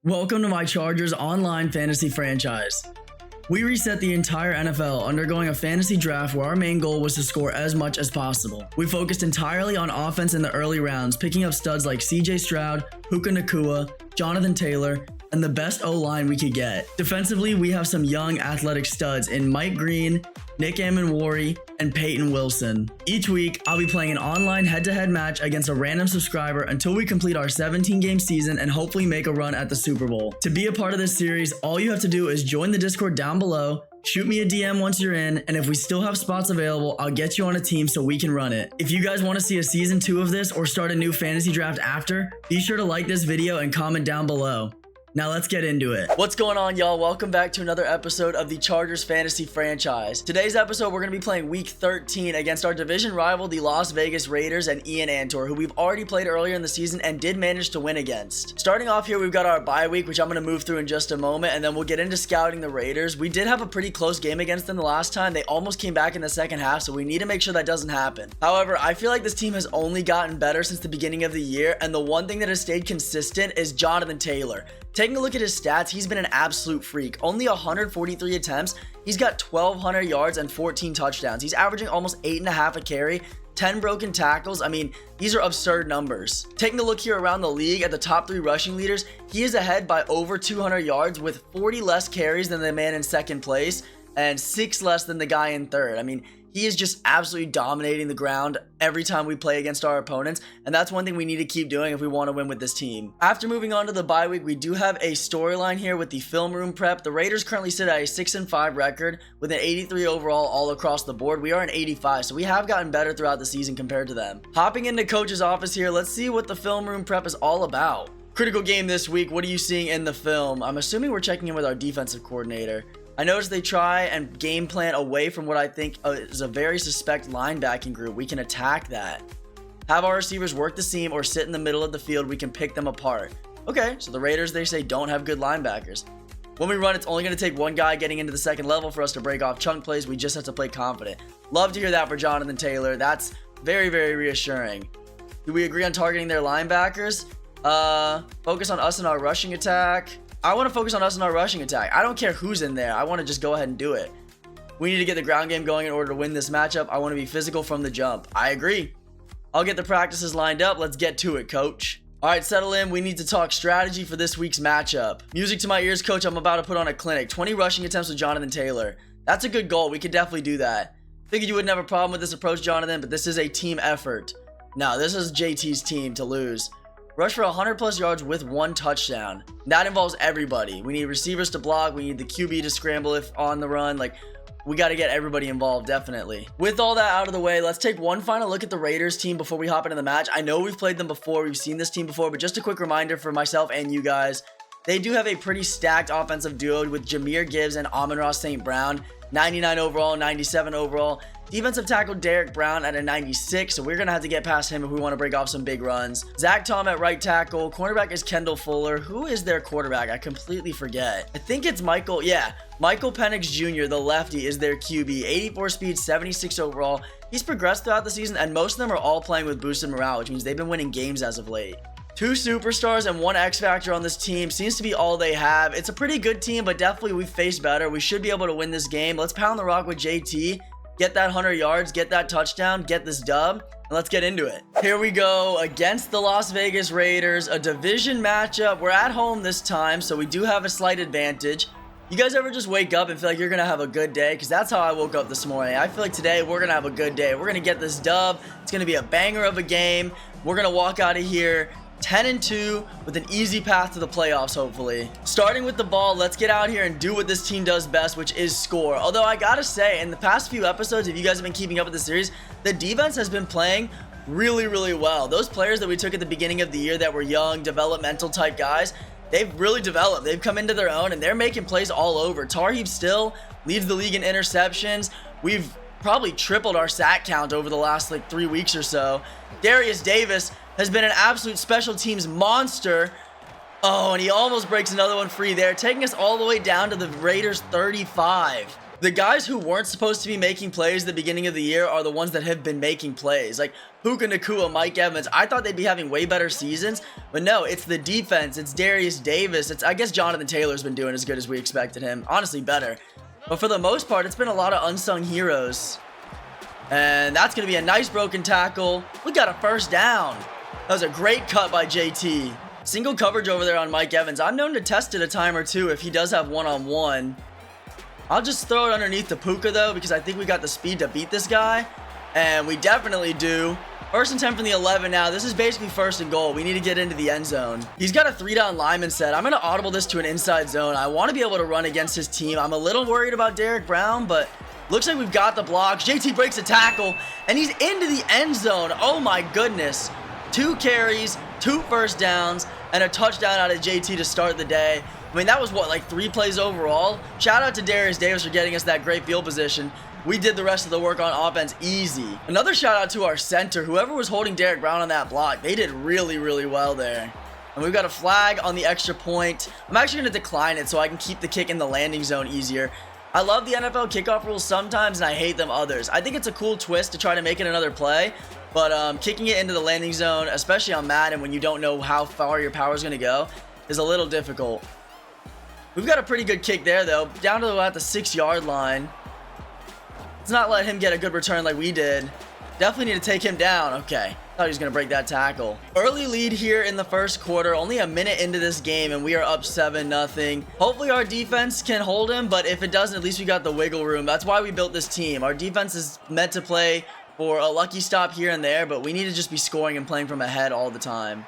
Welcome to my Chargers online fantasy franchise. We reset the entire NFL, undergoing a fantasy draft where our main goal was to score as much as possible. We focused entirely on offense in the early rounds, picking up studs like CJ Stroud, Puka Nacua, Jonathan Taylor, and the best O-line we could get. Defensively, we have some young athletic studs in Mike Green, Nick Amon-Wari, and Peyton Wilson. Each week, I'll be playing an online head-to-head match against a random subscriber until we complete our 17-game season and hopefully make a run at the Super Bowl. To be a part of this series, all you have to do is join the Discord down below, shoot me a DM once you're in, and if we still have spots available, I'll get you on a team so we can run it. If you guys want to see a season 2 of this or start a new fantasy draft after, be sure to like this video and comment down below. Now let's get into it. What's going on, y'all? Welcome back to another episode of the Chargers fantasy franchise. Today's episode, we're going to be playing week 13 against our division rival, the Las Vegas Raiders, and Ian Antor, who we've already played earlier in the season and did manage to win against. Starting off here, we've got our bye week, which I'm going to move through in just a moment, and then we'll get into scouting the Raiders. We did have a pretty close game against them the last time. They almost came back in the second half, so we need to make sure that doesn't happen. However, I feel like this team has only gotten better since the beginning of the year, and the one thing that has stayed consistent is Jonathan Taylor. Taking a look at his stats, he's been an absolute freak. Only 143 attempts, he's got 1,200 yards and 14 touchdowns. He's averaging almost 8.5 a carry, 10 broken tackles. I mean, these are absurd numbers. Taking a look here around the league at the top 3 rushing leaders, he is ahead by over 200 yards with 40 less carries than the man in second place and 6 less than the guy in third. I mean, he is just absolutely dominating the ground every time we play against our opponents, and that's one thing we need to keep doing if we want to win with this team. After moving on to the bye week, we do have a storyline here with the film room prep. The Raiders currently sit at a 6-5 record with an 83 overall all across the board. We are an 85, so we have gotten better throughout the season compared to them. Hopping into coach's office here, let's see what the film room prep is all about. Critical game this week, what are you seeing in the film? I'm assuming we're checking in with our defensive coordinator. I noticed they try and game plan away from what I think is a very suspect linebacking group. We can attack that. Have our receivers work the seam or sit in the middle of the field. We can pick them apart. Okay, so the Raiders, they say, don't have good linebackers. When we run, it's only going to take one guy getting into the second level for us to break off chunk plays. We just have to play confident. Love to hear that for Jonathan Taylor. That's very, very reassuring. Do we agree on targeting their linebackers? Focus on us and our rushing attack. I want to focus on us and our rushing attack. I don't care who's in there. I want to just go ahead and do it. We need to get the ground game going in order to win this matchup. I want to be physical from the jump. I agree. I'll get the practices lined up. Let's get to it, coach. All right, settle in. We need to talk strategy for this week's matchup. Music to my ears, coach. I'm about to put on a clinic. 20 rushing attempts with Jonathan Taylor. That's a good goal. We could definitely do that. Figured you wouldn't have a problem with this approach, Jonathan, but this is a team effort. No, this is JT's team to lose. Rush for 100 plus yards with 1 touchdown. That involves everybody. We need receivers to block. We need the QB to scramble if on the run. Like, we got to get everybody involved, definitely. With all that out of the way, let's take one final look at the Raiders team before we hop into the match. I know we've played them before. We've seen this team before, but just a quick reminder for myself and you guys. They do have a pretty stacked offensive duo with Jahmyr Gibbs and Amon-Ra St. Brown. 99 overall, 97 overall. Defensive tackle Derek Brown at a 96, so we're going to have to get past him if we want to break off some big runs. Zach Tom at right tackle. Cornerback is Kendall Fuller. Who is their quarterback? I completely forget. I think it's Michael Penix Jr., the lefty, is their QB. 84 speed, 76 overall. He's progressed throughout the season, and most of them are all playing with boosted morale, which means they've been winning games as of late. 2 superstars and 1 X factor on this team seems to be all they have. It's a pretty good team, but definitely we've faced better. We should be able to win this game. Let's pound the rock with JT. Get that 100 yards, get that touchdown, get this dub, and let's get into it. Here we go against the Las Vegas Raiders, a division matchup. We're at home this time, so we do have a slight advantage. You guys ever just wake up and feel like you're going to have a good day? Because that's how I woke up this morning. I feel like today we're going to have a good day. We're going to get this dub. It's going to be a banger of a game. We're going to walk out of here 10-2 with an easy path to the playoffs, hopefully. Starting with the ball, let's get out here and do what this team does best, which is score. Although I gotta say, in the past few episodes, if you guys have been keeping up with the series, the defense has been playing really, really well. Those players that we took at the beginning of the year that were young, developmental type guys, they've really developed. They've come into their own, and they're making plays all over. Tarheeb still leads the league in interceptions. We've probably tripled our sack count over the last 3 weeks or so. Darius Davis has been an absolute special teams monster. Oh, and he almost breaks another one free there, taking us all the way down to the Raiders 35. The guys who weren't supposed to be making plays at the beginning of the year are the ones that have been making plays. Like Puka Nacua, Mike Evans. I thought they'd be having way better seasons, but no, it's the defense. It's Darius Davis. I guess Jonathan Taylor's been doing as good as we expected him. Honestly, better. But for the most part, it's been a lot of unsung heroes. And that's going to be a nice broken tackle. We got a first down. That was a great cut by JT. Single coverage over there on Mike Evans. I'm known to test it a time or two if he does have one-on-one. I'll just throw it underneath the Puka though, because I think we got the speed to beat this guy. And we definitely do. First and 10 from the 11 now. This is basically first and goal. We need to get into the end zone. He's got a 3-down lineman set. I'm going to audible this to an inside zone. I want to be able to run against his team. I'm a little worried about Derrick Brown, but looks like we've got the blocks. JT breaks a tackle, and he's into the end zone. Oh my goodness. 2 carries, 2 first downs, and a touchdown out of JT to start the day. I mean, that was what, like 3 plays overall? Shout out to Darius Davis for getting us that great field position. We did the rest of the work on offense easy. Another shout out to our center. Whoever was holding Derrick Brown on that block, they did really, really well there. And we've got a flag on the extra point. I'm actually going to decline it so I can keep the kick in the landing zone easier. I love the NFL kickoff rules sometimes, and I hate them others. I think it's a cool twist to try to make it another play. But kicking it into the landing zone, especially on Madden when you don't know how far your power is going to go, is a little difficult. We've got a pretty good kick there, though. Down to about the 6-yard line. Let's not let him get a good return like we did. Definitely need to take him down. Okay. Thought he was going to break that tackle. Early lead here in the first quarter. Only a minute into this game, and we are up 7-0. Hopefully our defense can hold him, but if it doesn't, at least we got the wiggle room. That's why we built this team. Our defense is meant to play for a lucky stop here and there, but we need to just be scoring and playing from ahead all the time.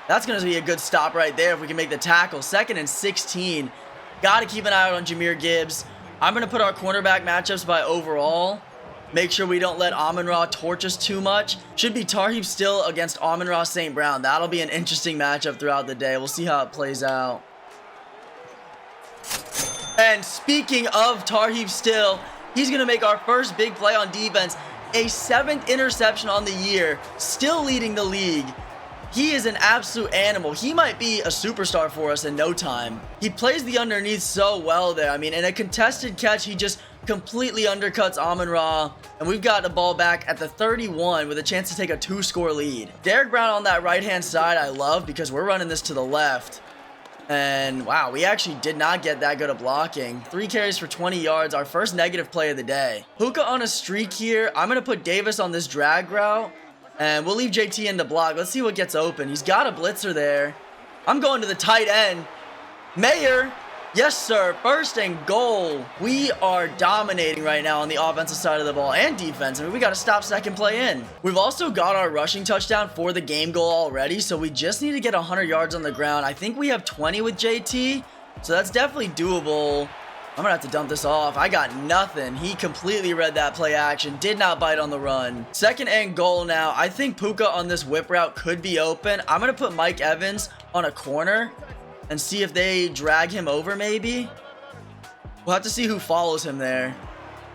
That's going to be a good stop right there if we can make the tackle. 2nd and 16. Got to keep an eye out on Jahmyr Gibbs. I'm going to put our cornerback matchups by overall. Make sure we don't let Amon-Ra torch us too much. Should be Tarheeb Still against Amon-Ra St. Brown. That'll be an interesting matchup throughout the day. We'll see how it plays out. And speaking of Tarheeb Still, he's going to make our first big play on defense. A 7th interception on the year. Still leading the league. He is an absolute animal. He might be a superstar for us in no time. He plays the underneath so well there. I mean, in a contested catch, he just completely undercuts Amon-Ra. And we've got the ball back at the 31 with a chance to take a 2-score lead. Derrick Brown on that right-hand side I love because we're running this to the left. And wow, we actually did not get that good of blocking. 3 carries for 20 yards, our first negative play of the day. Puka on a streak here. I'm going to put Davis on this drag route. And we'll leave JT in the block. Let's see what gets open. He's got a blitzer there. I'm going to the tight end. Mayer. Yes, sir. 1st and goal. We are dominating right now on the offensive side of the ball and defense. I mean, we got to stop second play in. We've also got our rushing touchdown for the game goal already. So we just need to get 100 yards on the ground. I think we have 20 with JT. So that's definitely doable. I'm going to have to dump this off. I got nothing. He completely read that play action. Did not bite on the run. 2nd and goal now. I think Puka on this whip route could be open. I'm going to put Mike Evans on a corner and see if they drag him over maybe. We'll have to see who follows him there.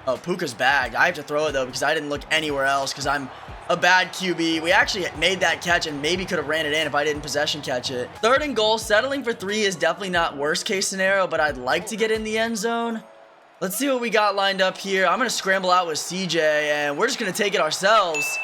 Oh, Puka's bagged. I have to throw it though because I didn't look anywhere else because I'm a bad QB. We actually made that catch and maybe could have ran it in if I didn't possession catch it. 3rd and goal. Settling for 3 is definitely not worst case scenario, but I'd like to get in the end zone. Let's see what we got lined up here. I'm going to scramble out with CJ and we're just going to take it ourselves.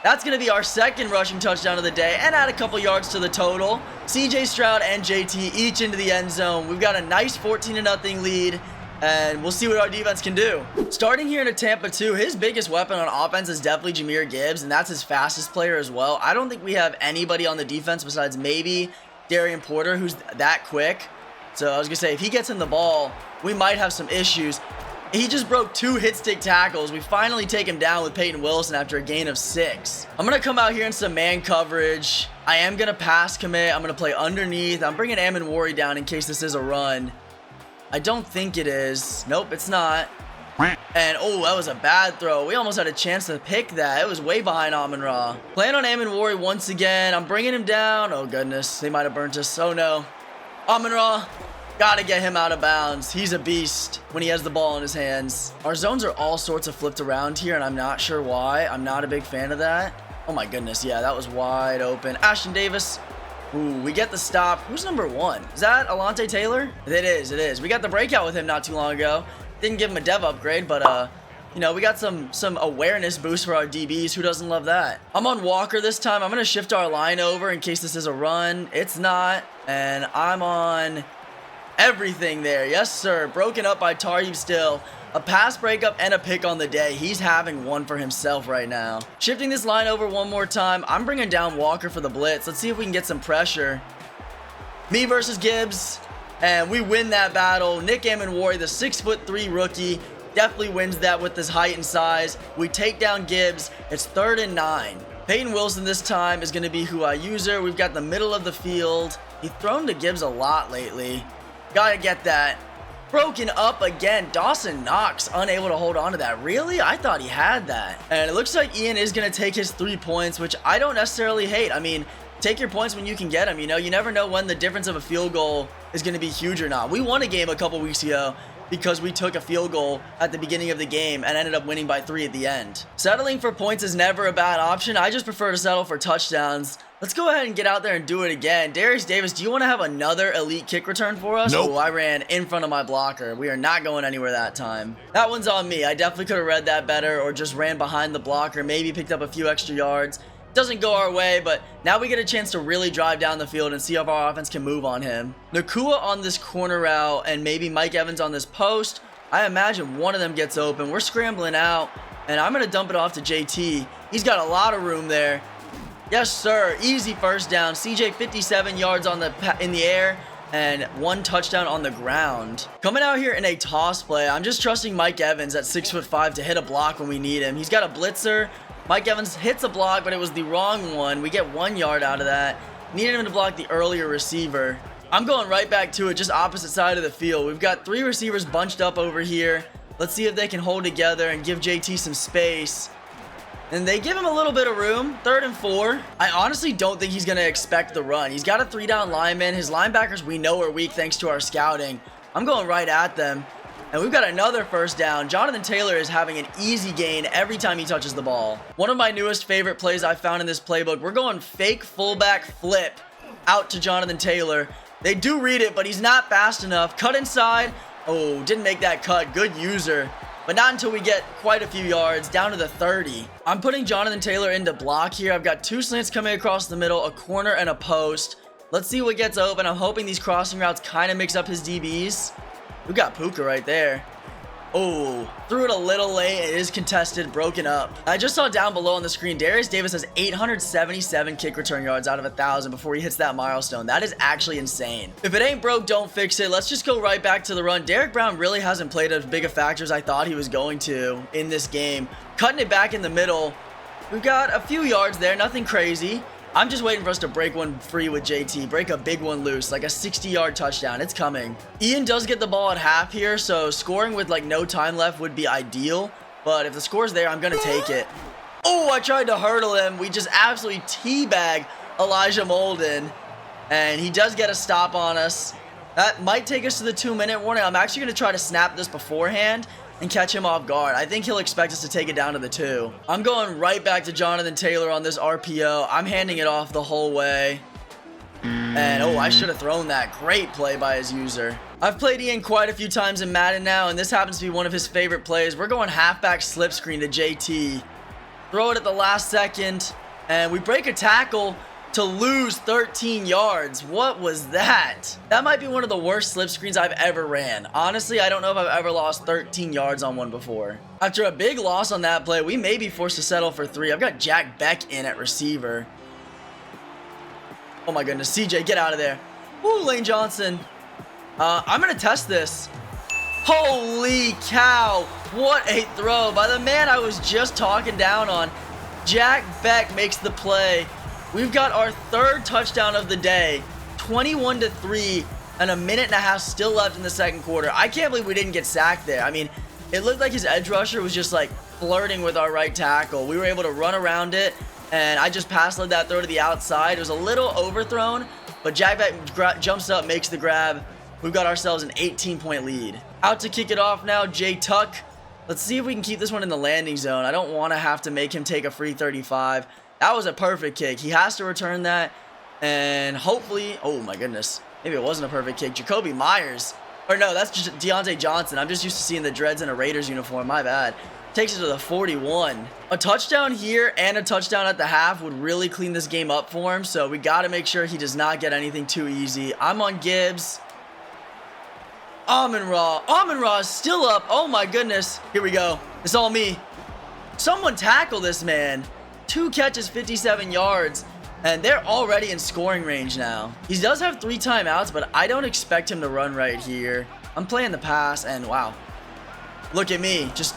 That's going to be our 2nd rushing touchdown of the day and add a couple yards to the total. CJ Stroud and JT each into the end zone. We've got a nice 14-0 lead. And we'll see what our defense can do. Starting here in Tampa 2, his biggest weapon on offense is definitely Jahmyr Gibbs, and that's his fastest player as well. I don't think we have anybody on the defense besides maybe Darian Porter, who's that quick. So I was going to say, if he gets in the ball, we might have some issues. He just broke 2 hit stick tackles. We finally take him down with Peyton Wilson after a gain of 6. I'm going to come out here in some man coverage. I am going to pass commit. I'm going to play underneath. I'm bringing Amin Wari down in case this is a run. I don't think it is. Nope, it's not. And, oh, that was a bad throw. We almost had a chance to pick that. It was way behind Amon-Ra. Playing on Amin Wari once again. I'm bringing him down. Oh, goodness. They might have burnt us. Oh, no. Amon-Ra. Gotta get him out of bounds. He's a beast when he has the ball in his hands. Our zones are all sorts of flipped around here, and I'm not sure why. I'm not a big fan of that. Oh, my goodness. Yeah, that was wide open. Ashton Davis. Ooh, we get the stop. Who's number 1? Is that Alontae Taylor? It is. We got the breakout with him not too long ago. Didn't give him a dev upgrade, but you know, we got some awareness boost for our DBs. Who doesn't love that? I'm on Walker this time. I'm going to shift our line over in case this is a run. It's not. And I'm on everything there. Yes, sir. Broken up by Tarheeb still. A pass breakup and a pick on the day. He's having one for himself right now. Shifting this line over one more time. I'm bringing down Walker for the blitz. Let's see if we can get some pressure. Me versus Gibbs. And we win that battle. Nick Amon-Wari, the 6'3" rookie, definitely wins that with his height and size. We take down Gibbs. It's 3rd and 9. Peyton Wilson this time is going to be who I user. We've got the middle of the field. He's thrown to Gibbs a lot lately. Gotta get that. Broken up again. Dawson Knox unable to hold on to that. Really? I thought he had that. And it looks like Ian is going to take his 3 points, which I don't necessarily hate. I mean, take your points when you can get them. You know, you never know when the difference of a field goal is going to be huge or not. We won a game a couple weeks ago because we took a field goal at the beginning of the game and ended up winning by 3 at the end. Settling for points is never a bad option. I just prefer to settle for touchdowns. Let's go ahead and get out there and do it again. Darius Davis, do you want to have another elite kick return for us? Nope. Oh, I ran in front of my blocker. We are not going anywhere that time. That one's on me. I definitely could have read that better or just ran behind the blocker, maybe picked up a few extra yards. Doesn't go our way, but now we get a chance to really drive down the field and see if our offense can move on him. Nakua on this corner route and maybe Mike Evans on this post. I imagine one of them gets open. We're scrambling out, and I'm going to dump it off to JT. He's got a lot of room there. Yes, sir. Easy first down. CJ 57 yards in the air and 1 touchdown on the ground. Coming out here in a toss play, I'm just trusting Mike Evans at 6'5" to hit a block when we need him. He's got a blitzer. Mike Evans hits a block, but it was the wrong one. We get 1 yard out of that. Needed him to block the earlier receiver. I'm going right back to it, just opposite side of the field. We've got 3 receivers bunched up over here. Let's see if they can hold together and give JT some space. And they give him a little bit of room. 3rd and 4. I honestly don't think he's going to expect the run. He's got a 3-down lineman. His linebackers we know are weak thanks to our scouting. I'm going right at them. And we've got another first down. Jonathan Taylor is having an easy gain every time he touches the ball. One of my newest favorite plays I found in this playbook. We're going fake fullback flip out to Jonathan Taylor. They do read it, but he's not fast enough. Cut inside. Oh, didn't make that cut. Good user. But not until we get quite a few yards, down to the 30. I'm putting Jonathan Taylor into block here. I've got 2 slants coming across the middle, a corner and a post. Let's see what gets open. I'm hoping these crossing routes kind of mix up his DBs. We got Puka right there. Oh, threw it a little late. It is contested, broken up. I just saw down below on the screen, Darius Davis has 877 kick return yards out of 1,000 before he hits that milestone. That is actually insane. If it ain't broke, don't fix it. Let's just go right back to the run. Derrick Brown really hasn't played as big a factor as I thought he was going to in this game. Cutting it back in the middle. We've got a few yards there, nothing crazy. I'm just waiting for us to break one free with JT. Break a big one loose, like a 60-yard touchdown. It's coming. Ian does get the ball at half here, so scoring with like no time left would be ideal. But if the score's there, I'm going to take it. Oh, I tried to hurdle him. We just absolutely teabag Elijah Molden. And he does get a stop on us. That might take us to the 2-minute warning. I'm actually going to try to snap this beforehand and catch him off guard. I think he'll expect us to take it down to the 2. I'm going right back to Jonathan Taylor on this RPO. I'm handing it off the whole way. And oh, I should have thrown that. Great play by his user. I've played Ian quite a few times in Madden now, and this happens to be one of his favorite plays. We're going halfback slip screen to JT. Throw it at the last second, and we break a tackle to lose 13 yards. What was that? That might be one of the worst slip screens I've ever ran. Honestly, I don't know if I've ever lost 13 yards on one before. After a big loss on that play, we may be forced to settle for 3. I've got Jack Beck in at receiver. Oh my goodness, CJ, get out of there. Woo, Lane Johnson. I'm gonna test this. Holy cow, what a throw by the man I was just talking down on. Jack Beck makes the play. We've got our 3rd touchdown of the day, 21-3, and a minute and a half still left in the 2nd quarter. I can't believe we didn't get sacked there. I mean, it looked like his edge rusher was just like flirting with our right tackle. We were able to run around it, and I just pass-led that throw to the outside. It was a little overthrown, but Jack Beck jumps up, makes the grab. We've got ourselves an 18-point lead. Out to kick it off now, Jay Tuck. Let's see if we can keep this one in the landing zone. I don't want to have to make him take a free 35. That was a perfect kick. He has to return that. And hopefully, oh my goodness, maybe it wasn't a perfect kick. Jacoby Myers, or no, that's just Deontay Johnson. I'm just used to seeing the dreads in a Raiders uniform. My bad. Takes it to the 41. A touchdown here and a touchdown at the half would really clean this game up for him. So we got to make sure he does not get anything too easy. I'm on Gibbs. Amon-Ra is still up. Oh my goodness. Here we go. It's all me. Someone tackle this man. 2 catches, 57 yards. And they're already in scoring range now. He does have 3 timeouts, but I don't expect him to run right here. I'm playing the pass, and wow. Look at me. Just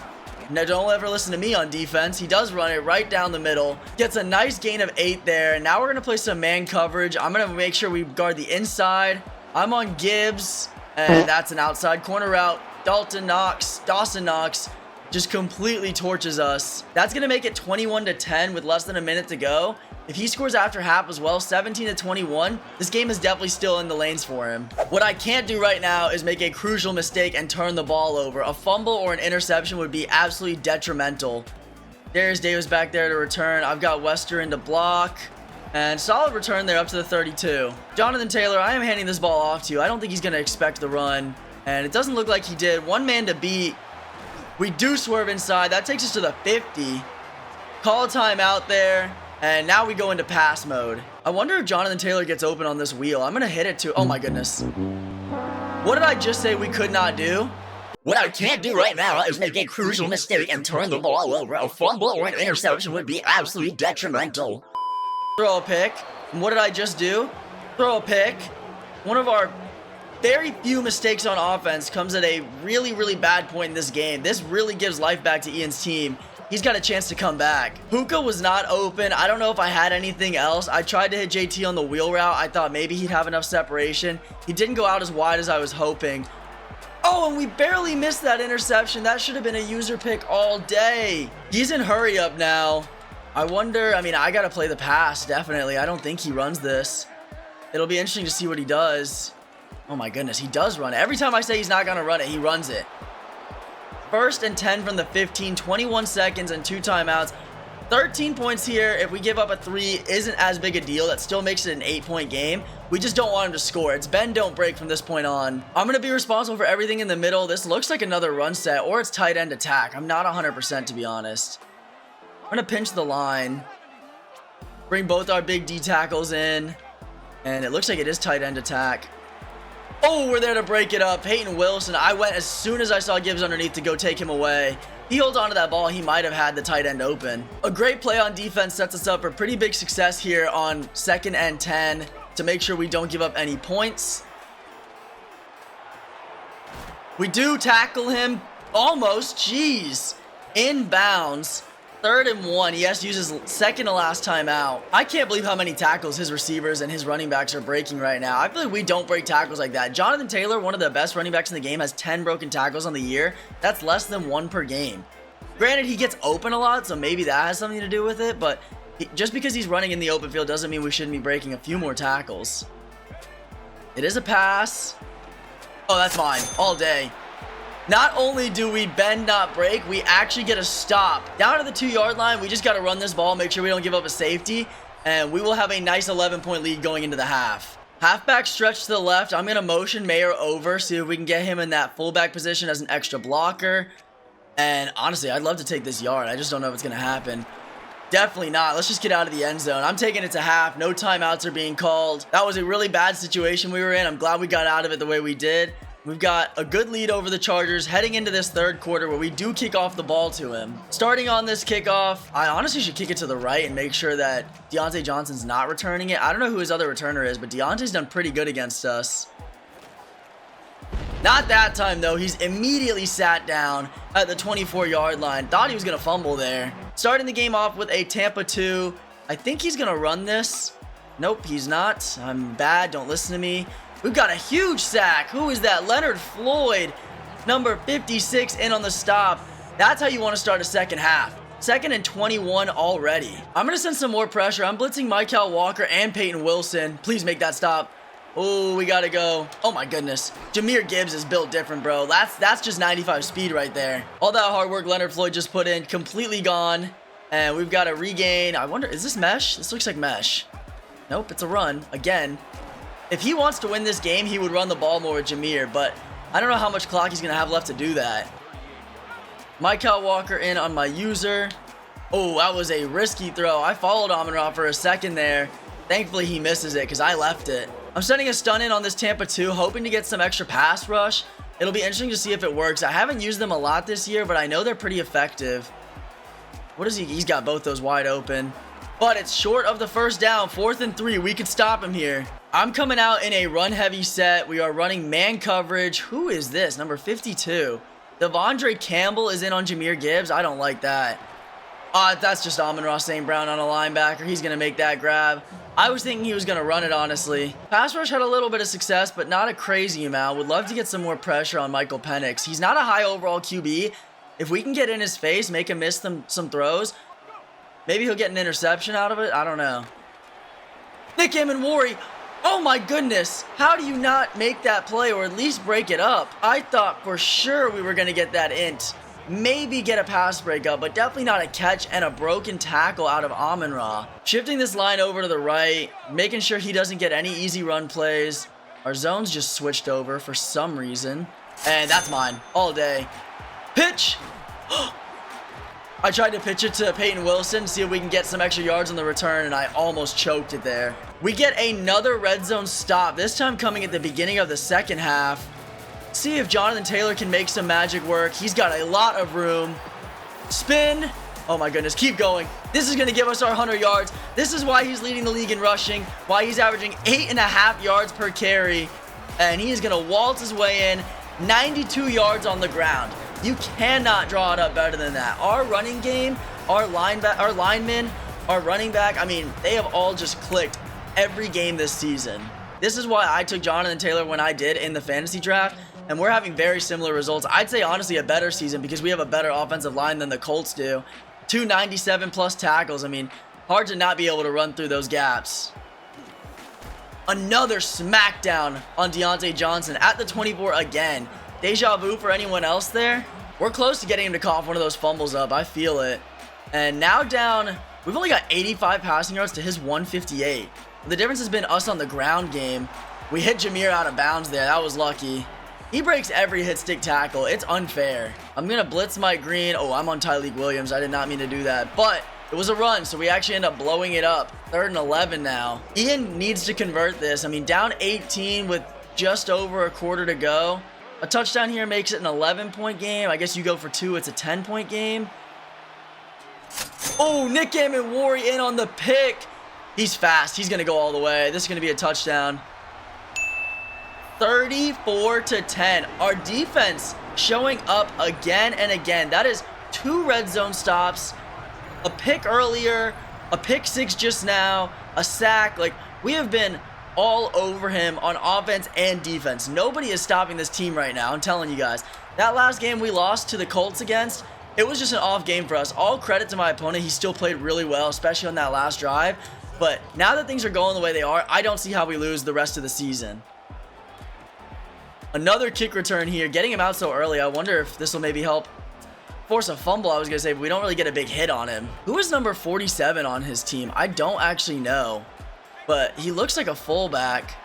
don't ever listen to me on defense. He does run it right down the middle. Gets a nice gain of 8 there. And now we're going to play some man coverage. I'm going to make sure we guard the inside. I'm on Gibbs. And that's an outside corner route. Dawson Knox just completely torches us. That's going to make it 21-10 with less than a minute to go. If he scores after half as well, 17-21, this game is definitely still in the lanes for him. What I can't do right now is make a crucial mistake and turn the ball over. A fumble or an interception would be absolutely detrimental. Darius Davis back there to return. I've got Wester in to block. And solid return there up to the 32. Jonathan Taylor, I am handing this ball off to you. I don't think he's going to expect the run. And it doesn't look like he did. One man to beat. We do swerve inside. That takes us to the 50. Call a timeout there. And now we go into pass mode. I wonder if Jonathan Taylor gets open on this wheel. I'm going to hit it to... Oh, my goodness. What did I just say we could not do? What I can't do right now is make a crucial mistake and turn the ball over. A fumble or an interception would be absolutely detrimental. Throw a pick. And what did I just do? Throw a pick. One of our very few mistakes on offense comes at a really, really bad point in this game. This really gives life back to Ian's team. He's got a chance to come back. Puka was not open. I don't know if I had anything else. I tried to hit JT on the wheel route. I thought maybe he'd have enough separation. He didn't go out as wide as I was hoping. Oh, and we barely missed that interception. That should have been a user pick all day. He's in hurry up now. I wonder, I mean, I got to play the pass, definitely. I don't think he runs this. It'll be interesting to see what he does. Oh my goodness, he does run it. Every time I say he's not going to run it, he runs it. 1st and 10 from the 15, 21 seconds and 2 timeouts. 13 points here. If we give up a 3, isn't as big a deal. That still makes it an 8-point game. We just don't want him to score. It's bend, don't break from this point on. I'm going to be responsible for everything in the middle. This looks like another run set, or it's tight end attack. I'm not 100% to be honest. I'm going to pinch the line. Bring both our big D tackles in. And it looks like it is tight end attack. Oh, we're there to break it up. Peyton Wilson. I went as soon as I saw Gibbs underneath to go take him away. He holds onto that ball. He might have had the tight end open. A great play on defense sets us up for pretty big success here on 2nd and 10 to make sure we don't give up any points. We do tackle him almost. Jeez. Inbounds. 3rd and 1. He has to use his second to last time out. I can't believe how many tackles his receivers and his running backs are breaking right now. I feel like we don't break tackles like that. Jonathan Taylor, one of the best running backs in the game, has 10 broken tackles on the year. That's less than 1 per game. Granted, he gets open a lot, so maybe that has something to do with it, but just because he's running in the open field doesn't mean we shouldn't be breaking a few more tackles. It is a pass. Oh, that's fine. All day. Not only do we bend, not break, we actually get a stop. Down to the 2-yard line, we just got to run this ball, make sure we don't give up a safety, and we will have a nice 11-point lead going into the half. Halfback stretch to the left. I'm going to motion Mayer over, see if we can get him in that fullback position as an extra blocker. And honestly, I'd love to take this yard. I just don't know if it's going to happen. Definitely not. Let's just get out of the end zone. I'm taking it to half. No timeouts are being called. That was a really bad situation we were in. I'm glad we got out of it the way we did. We've got a good lead over the Chargers heading into this 3rd quarter where we do kick off the ball to him. Starting on this kickoff, I honestly should kick it to the right and make sure that Deontay Johnson's not returning it. I don't know who his other returner is, but Deontay's done pretty good against us. Not that time, though. He's immediately sat down at the 24-yard line. Thought he was going to fumble there. Starting the game off with a Tampa 2. I think he's going to run this. Nope, he's not. I'm bad. Don't listen to me. We've got a huge sack. Who is that? Leonard Floyd, number 56, in on the stop. That's how you want to start a second half. 2nd and 21 already. I'm going to send some more pressure. I'm blitzing Michael Walker and Peyton Wilson. Please make that stop. Oh, we got to go. Oh, my goodness. Jahmyr Gibbs is built different, bro. That's just 95 speed right there. All that hard work Leonard Floyd just put in, completely gone. And we've got to regain. I wonder, is this mesh? This looks like mesh. Nope, it's a run. Again. If he wants to win this game, he would run the ball more with Jameer, but I don't know how much clock he's going to have left to do that. Michael Walker in on my user. Oh, that was a risky throw. I followed Amon-Ra for a second there. Thankfully, he misses it because I left it. I'm setting a stun in on this Tampa 2, hoping to get some extra pass rush. It'll be interesting to see if it works. I haven't used them a lot this year, but I know they're pretty effective. What is he? He's got both those wide open. But it's short of the first down. 4th and 3. We could stop him here. I'm coming out in a run-heavy set. We are running man coverage. Who is this? Number 52. Devondre Campbell is in on Jahmyr Gibbs. I don't like that. That's just Amon-Ra St. Brown on a linebacker. He's going to make that grab. I was thinking he was going to run it, honestly. Pass rush had a little bit of success, but not a crazy amount. Would love to get some more pressure on Michael Penix. He's not a high overall QB. If we can get in his face, make him miss some throws, maybe he'll get an interception out of it. I don't know. Nick Amenwari. Oh my goodness. How do you not make that play or at least break it up? I thought for sure we were going to get that int. Maybe get a pass breakup, but definitely not a catch and a broken tackle out of Amon-Ra. Shifting this line over to the right, making sure he doesn't get any easy run plays. Our zone's just switched over for some reason. And that's mine all day. Pitch. I tried to pitch it to Peyton Wilson, see if we can get some extra yards on the return, and I almost choked it there. We get another red zone stop, this time coming at the beginning of the second half. See if Jonathan Taylor can make some magic work. He's got a lot of room. Spin. Oh my goodness, keep going. This is going to give us our 100 yards. This is why he's leading the league in rushing, why he's averaging 8.5 yards per carry. And he is going to waltz his way in, 92 yards on the ground. You cannot draw it up better than that. Our running game, our linemen, our running back, I mean, they have all just clicked every game this season. This is why I took Jonathan Taylor when I did in the fantasy draft, and we're having very similar results. I'd say, honestly, a better season because we have a better offensive line than the Colts do. 297-plus tackles. I mean, hard to not be able to run through those gaps. Another smackdown on Deontay Johnson at the 24 again. Deja vu for anyone else there. We're close to getting him to cough one of those fumbles up. I feel it. And now down, we've only got 85 passing yards to his 158. The difference has been us on the ground game. We hit Jameer out of bounds there. That was lucky. He breaks every hit stick tackle. It's unfair. I'm going to blitz Mike Green. Oh, I'm on Tyleek Williams. I did not mean to do that. But it was a run, so we actually end up blowing it up. 3rd and 11 now. Ian needs to convert this. I mean, down 18 with just over a quarter to go. A touchdown here makes it an 11-point game. I guess you go for 2, it's a 10-point game. Oh, Nick Amenwari in on the pick. He's fast. He's going to go all the way. This is going to be a touchdown. 34-10. Our defense showing up again and again. That is 2 red zone stops, a pick earlier, a pick 6 just now, a sack. Like, we have been all over him on offense and defense. Nobody is stopping this team right now. I'm telling you guys. That last game we lost to the Colts against, it was just an off game for us. All credit to my opponent. He still played really well, especially on that last drive. But now that things are going the way they are, I don't see how we lose the rest of the season. Another kick return here. Getting him out so early, I wonder if this will maybe help force a fumble, I was going to say, but we don't really get a big hit on him. Who is number 47 on his team? I don't actually know. But he looks like a fullback.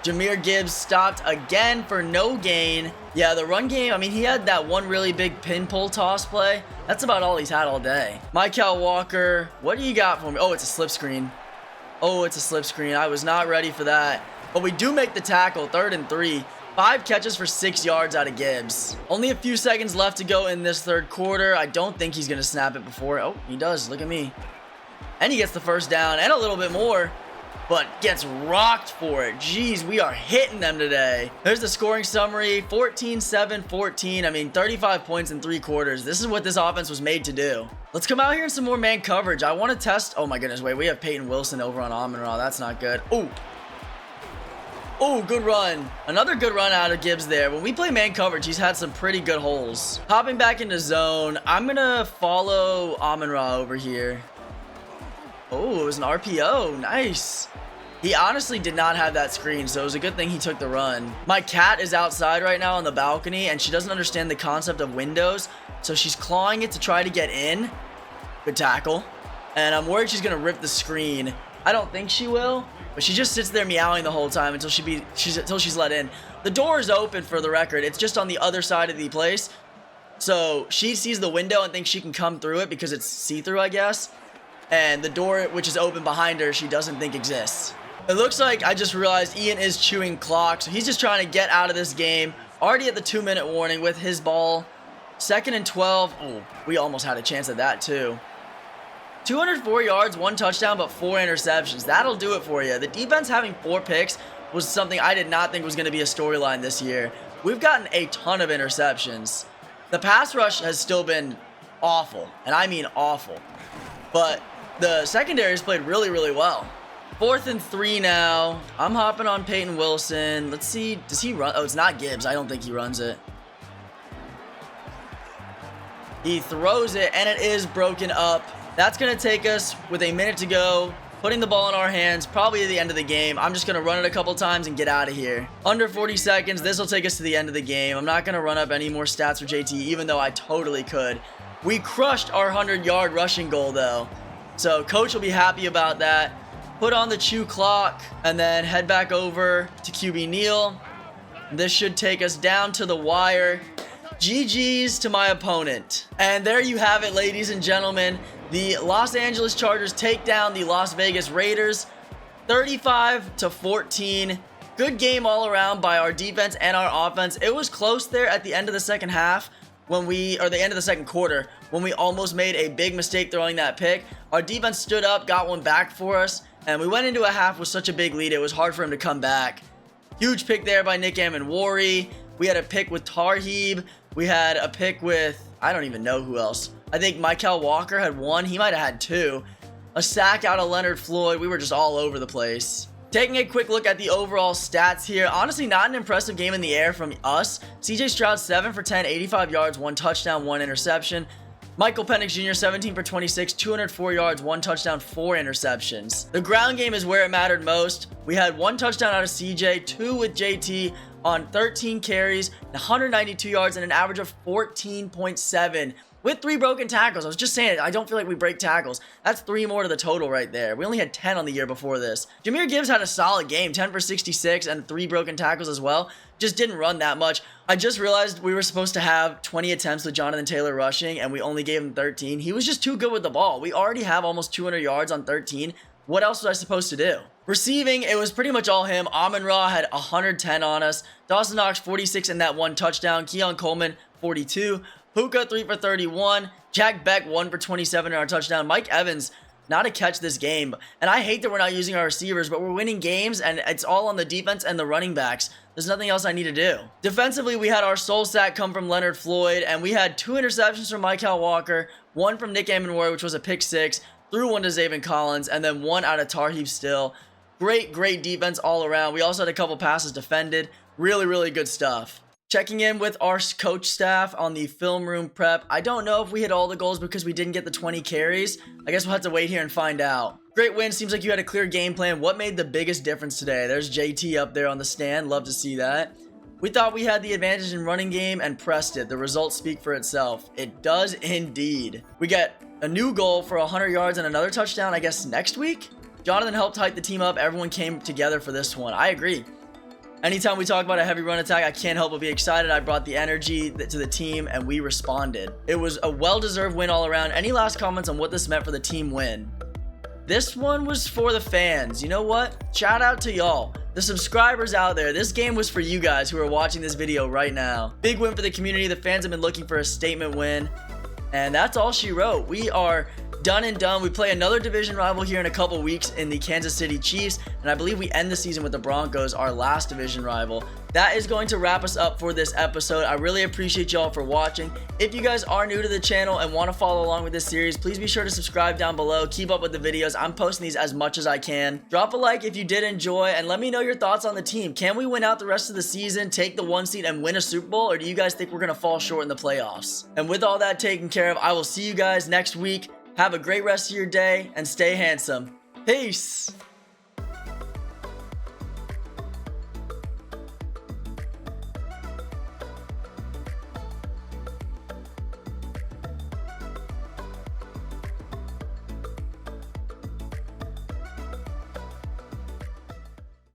Jahmyr Gibbs stopped again for no gain. Yeah, the run game, I mean, he had that one really big pin pull toss play. That's about all he's had all day. Michael Walker, what do you got for me? Oh, it's a slip screen. Oh, it's a slip screen. I was not ready for that. But we do make the tackle, 3rd and 3. 5 catches for 6 yards out of Gibbs. Only a few seconds left to go in this 3rd quarter. I don't think he's going to snap it before. Oh, he does. Look at me. And he gets the first down and a little bit more, but gets rocked for it. Jeez, we are hitting them today. There's the scoring summary, 14-7-14. I mean, 35 points in 3 quarters. This is what this offense was made to do. Let's come out here in some more man coverage. I want to test. Oh my goodness, wait, we have Peyton Wilson over on Amon-Ra. That's not good. Oh, good run. Another good run out of Gibbs there. When we play man coverage, he's had some pretty good holes. Hopping back into zone, I'm going to follow Amon-Ra over here. Oh, it was an RPO. Nice. He honestly did not have that screen, so it was a good thing he took the run. My cat is outside right now on the balcony, and she doesn't understand the concept of windows, so she's clawing it to try to get in. Good tackle. And I'm worried she's going to rip the screen. I don't think she will, but she just sits there meowing the whole time until she's let in. The door is open, for the record. It's just on the other side of the place. So she sees the window and thinks she can come through it because it's see-through, I guess. And the door, which is open behind her, she doesn't think exists. It looks like I just realized Ian is chewing clock, so he's just trying to get out of this game. Already at the 2-minute warning with his ball. 2nd and 12. Oh, we almost had a chance at that too. 204 yards, 1 touchdown, but 4 interceptions. That'll do it for you. The defense having 4 picks was something I did not think was going to be a storyline this year. We've gotten a ton of interceptions. The pass rush has still been awful, and I mean awful. But the secondary has played really, really well. 4th and 3 now. I'm hopping on Peyton Wilson. Let's see. Does he run? Oh, it's not Gibbs. I don't think he runs it. He throws it, and it is broken up. That's going to take us with a minute to go. Putting the ball in our hands, probably at the end of the game. I'm just going to run it a couple times and get out of here. Under 40 seconds. This will take us to the end of the game. I'm not going to run up any more stats for JT, even though I totally could. We crushed our 100-yard rushing goal, though. So coach will be happy about that. Put on the chew clock and then head back over to QB Neal. This should take us down to the wire. GG's to my opponent. And there you have it, ladies and gentlemen. The Los Angeles Chargers take down the Las Vegas Raiders 35-14. Good game all around by our defense and our offense. It was close there at the end of the second half or the end of the second quarter when we almost made a big mistake throwing that pick. Our defense stood up, got one back for us, and we went into a half with such a big lead, it was hard for him to come back. Huge pick there by Nick Amenwari. We had a pick with Tarheeb. We had a pick with, I don't even know who else. I think Michael Walker had 1. He might have had 2. A sack out of Leonard Floyd. We were just all over the place. Taking a quick look at the overall stats here. Honestly, not an impressive game in the air from us. CJ Stroud, 7 for 10, 85 yards, 1 touchdown, 1 interception. Michael Penix Jr., 17 for 26, 204 yards, 1 touchdown, 4 interceptions. The ground game is where it mattered most. We had 1 touchdown out of CJ, 2 with JT on 13 carries, 192 yards, and an average of 14.7 with 3 broken tackles. I was just saying, I don't feel like we break tackles. That's 3 more to the total right there. We only had 10 on the year before this. Jahmyr Gibbs had a solid game, 10 for 66 and 3 broken tackles as well. Just didn't run that much. I just realized we were supposed to have 20 attempts with Jonathan Taylor rushing, and we only gave him 13. He was just too good with the ball. We already have almost 200 yards on 13. What else was I supposed to do? Receiving, it was pretty much all him. Amon-Ra had 110 on us. Dawson Knox, 46 in that 1 touchdown. Keon Coleman, 42. Puka, 3 for 31. Jack Beck, 1 for 27 in our touchdown. Mike Evans, not a catch this game. And I hate that we're not using our receivers, but we're winning games, and it's all on the defense and the running backs. There's nothing else I need to do. Defensively, we had our soul sack come from Leonard Floyd, and we had 2 interceptions from Michael Walker, 1 from Nick Amenwari, which was a pick 6, threw 1 to Zaven Collins, and then 1 out of Tarheeb Still. Great defense all around. We also had a couple passes defended. Really, really good stuff. Checking in with our coach staff on the film room prep. I don't know if we hit all the goals because we didn't get the 20 carries. I guess we'll have to wait here and find out. Great win. Seems like you had a clear game plan. What made the biggest difference today? There's JT up there on the stand. Love to see that. We thought we had the advantage in running game and pressed it. The results speak for itself. It does indeed. We get a new goal for 100 yards and another touchdown, I guess, next week? Jonathan helped hype the team up. Everyone came together for this one. I agree. Anytime we talk about a heavy run attack, I can't help but be excited. I brought the energy to the team, and we responded. It was a well-deserved win all around. Any last comments on what this meant for the team win? This one was for the fans. You know what? Shout out to y'all. The subscribers out there. This game was for you guys who are watching this video right now. Big win for the community. The fans have been looking for a statement win. And that's all she wrote. We are done and done. We play another division rival here in a couple weeks in the Kansas City Chiefs, and I believe we end the season with the Broncos, our last division rival. That is going to wrap us up for this episode. I really appreciate y'all for watching. If you guys are new to the channel and want to follow along with this series, please be sure to subscribe down below. Keep up with the videos. I'm posting these as much as I can. Drop a like if you did enjoy, and let me know your thoughts on the team. Can we win out the rest of the season, take the 1 seed, and win a Super Bowl, or do you guys think we're going to fall short in the playoffs? And with all that taken care of, I will see you guys next week. Have a great rest of your day and stay handsome. Peace.